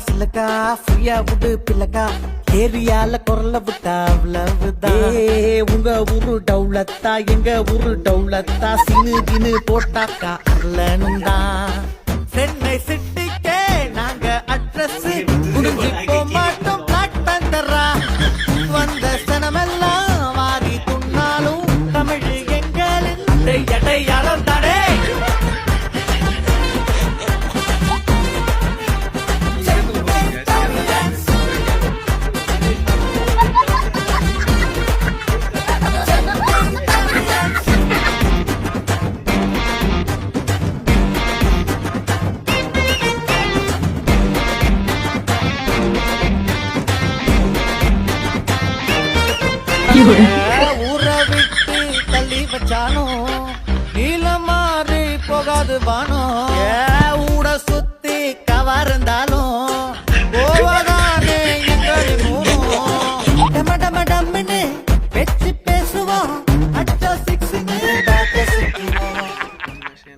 சிலக்கா ஃப்ரீயா விடு பிள்ளக்கா ஏரியால குரல விட்டா உங்க ஊரு டவுலத்தா எங்க ஊரு டவுலத்தா சினு போட்டாக்கா அல்லனுண்டா சென்னை சிட்டிக்கே நாங்க அட்ரஸ் முடிஞ்சு போமாட்டோம் பிளாக் பந்தரா வந்த சனமெல்லாம் மாறி துண்ணாலும் தமிழ் எங்களின் அடையாளம் தானே. ஊரை விட்டு தள்ளி வச்சானோ நீல மாறி போகாது வானோ